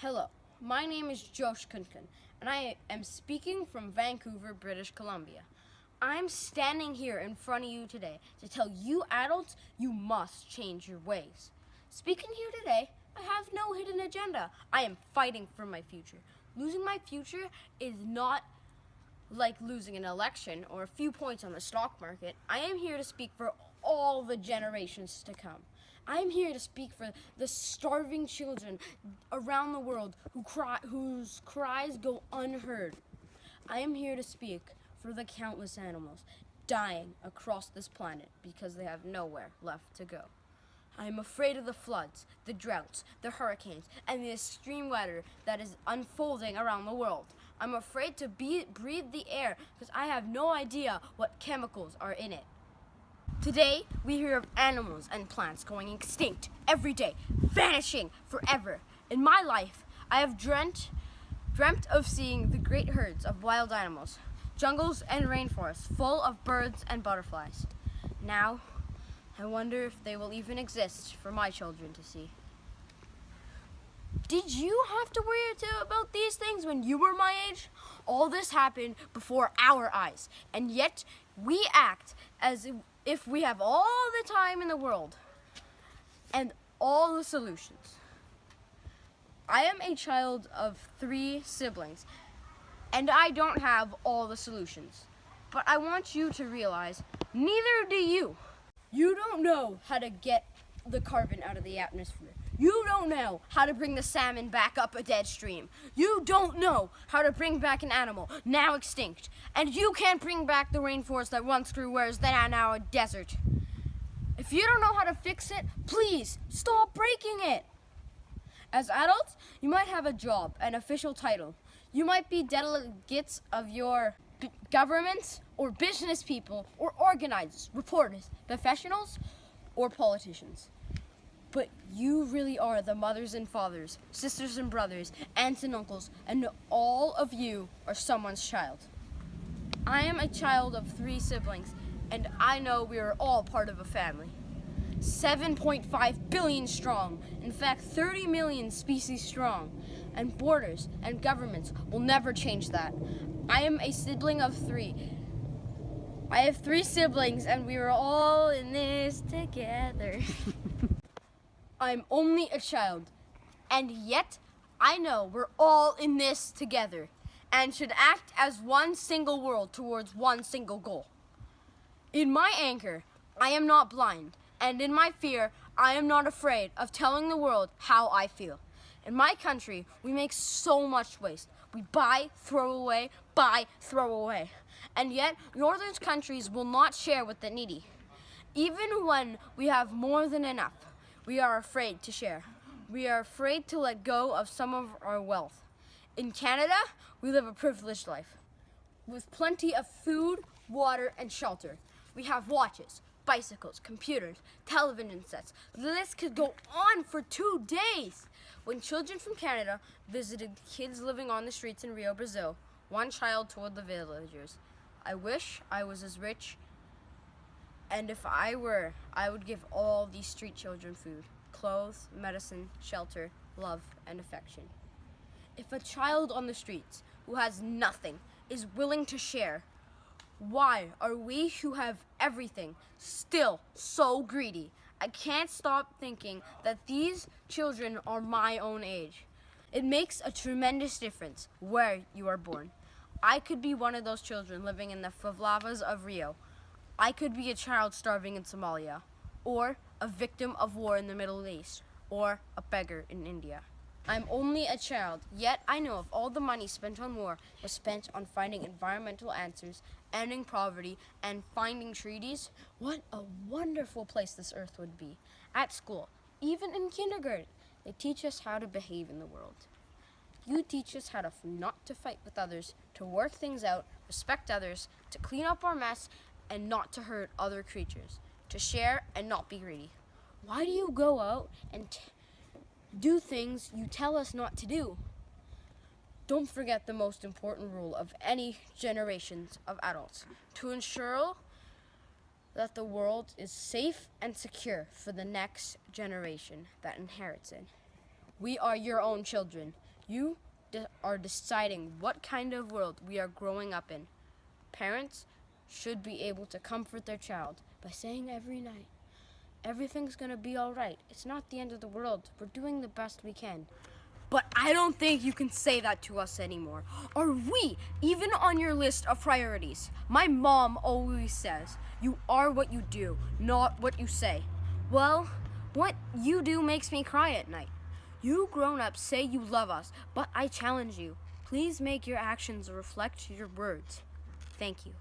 Hello, my name is Joesh Khunkhun, and I am speaking from Vancouver, British Columbia. I'm standing here in front of you today to tell you adults you must change your ways. Speaking here today, I have no hidden agenda. I am fighting for my future. Losing my future is not like losing an election or a few points on the stock market. I am here to speak for all the generations to come. I am here to speak for the starving children around the world whose cries go unheard. I am here to speak for the countless animals dying across this planet because they have nowhere left to go. I am afraid of the floods, the droughts, the hurricanes, and the extreme weather that is unfolding around the world. I'm afraid to breathe the air because I have no idea what chemicals are in it. Today, we hear of animals and plants going extinct every day, vanishing forever. In my life, I have dreamt of seeing the great herds of wild animals, jungles and rainforests full of birds and butterflies. Now, I wonder if they will even exist for my children to see. Did you have to worry about these things when you were my age? All this happened before our eyes, and yet we act as if we have all the time in the world and all the solutions. I am a child of 3 siblings, and I don't have all the solutions. But I want you to realize, neither do you. You don't know how to get the carbon out of the atmosphere. You don't know how to bring the salmon back up a dead stream. You don't know how to bring back an animal now extinct. And you can't bring back the rainforest that once grew where is now a desert. If you don't know how to fix it, please stop breaking it. As adults, you might have a job, an official title. You might be delegates of your governments or business people or organizers, reporters, professionals, or politicians. But you really are the mothers and fathers, sisters and brothers, aunts and uncles, and all of you are someone's child. I am a child of 3 siblings, and I know we are all part of a family. 7.5 billion strong, in fact 30 million species strong, and borders and governments will never change that. I am a sibling of 3. I have 3 siblings, and we are all in this together. I'm only a child, and yet I know we're all in this together and should act as one single world towards one single goal. In my anger, I am not blind, and in my fear, I am not afraid of telling the world how I feel. In my country, we make so much waste. We buy, throw away, and yet northern countries will not share with the needy. Even when we have more than enough, we are afraid to share. We are afraid to let go of some of our wealth. In Canada, we live a privileged life with plenty of food, water, and shelter. We have watches, bicycles, computers, television sets. The list could go on for 2 days. When children from Canada visited kids living on the streets in Rio, Brazil, one child told the villagers, "I wish I was as rich, and if I were, I would give all these street children food, clothes, medicine, shelter, love, and affection." If a child on the streets who has nothing is willing to share, why are we who have everything still so greedy? I can't stop thinking that these children are my own age. It makes a tremendous difference where you are born. I could be one of those children living in the favelas of Rio. I could be a child starving in Somalia, or a victim of war in the Middle East, or a beggar in India. I'm only a child, yet I know if all the money spent on war was spent on finding environmental answers, ending poverty, and finding treaties, what a wonderful place this earth would be. At school, even in kindergarten, they teach us how to behave in the world. You teach us how to not to fight with others, to work things out, respect others, to clean up our mess, and not to hurt other creatures, to share and not be greedy. Why do you go out and do things you tell us not to do? Don't forget the most important rule of any generations of adults, to ensure that the world is safe and secure for the next generation that inherits it. We are your own children. You are deciding what kind of world we are growing up in. Parents should be able to comfort their child by saying every night, everything's gonna be all right. It's not the end of the world. We're doing the best we can. But I don't think you can say that to us anymore. Are we even on your list of priorities? My mom always says, you are what you do, not what you say. Well, what you do makes me cry at night. You grown-ups say you love us, but I challenge you. Please make your actions reflect your words. Thank you.